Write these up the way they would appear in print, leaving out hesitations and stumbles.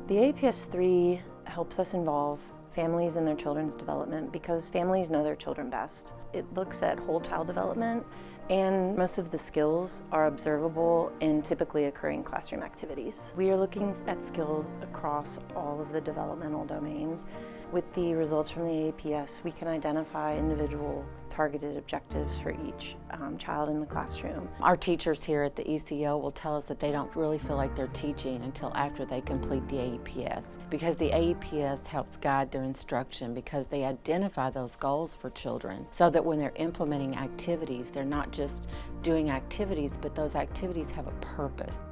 The AEPS-3 helps us involve families in their children's development because families know their children best. It looks at whole child development, and most of the skills are observable in typically occurring classroom activities. We are looking at skills across all of the developmental domains. With the results from the AEPS, we can identify individual targeted objectives for each child in the classroom. Our teachers here at the ECO will tell us that they don't really feel like they're teaching until after they complete the AEPS, because the AEPS helps guide their instruction, because they identify those goals for children so that when they're implementing activities, they're not just doing activities, but those activities have a purpose.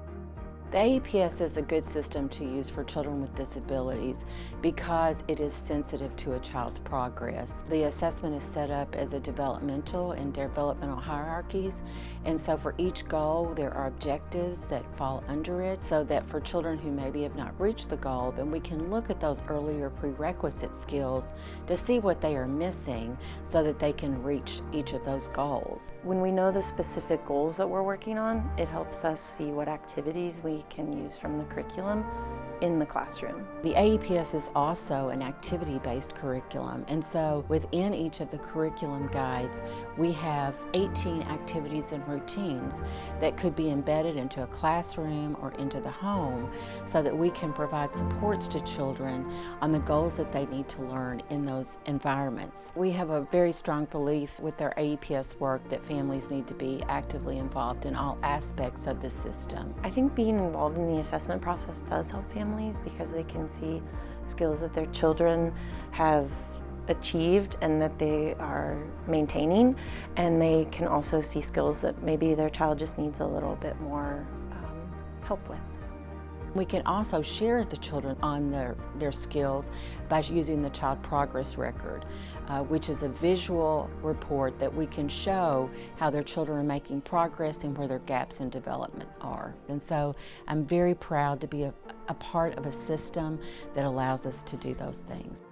The AEPS is a good system to use for children with disabilities because it is sensitive to a child's progress. The assessment is set up as a developmental and developmental hierarchies, and so for each goal there are objectives that fall under it, so that for children who maybe have not reached the goal, then we can look at those earlier prerequisite skills to see what they are missing so that they can reach each of those goals. When we know the specific goals that we're working on, it helps us see what activities we can use from the curriculum in the classroom. The AEPS is also an activity-based curriculum, and so within each of the curriculum guides we have 18 activities and routines that could be embedded into a classroom or into the home so that we can provide supports to children on the goals that they need to learn in those environments. We have a very strong belief with our AEPS work that families need to be actively involved in all aspects of the system. I think being involved in the assessment process does help families because they can see skills that their children have achieved and that they are maintaining, and they can also see skills that maybe their child just needs a little bit more help with. We can also share the children on their skills by using the Child Progress Record, which is a visual report that we can show how their children are making progress and where their gaps in development are. And so I'm very proud to be a part of a system that allows us to do those things.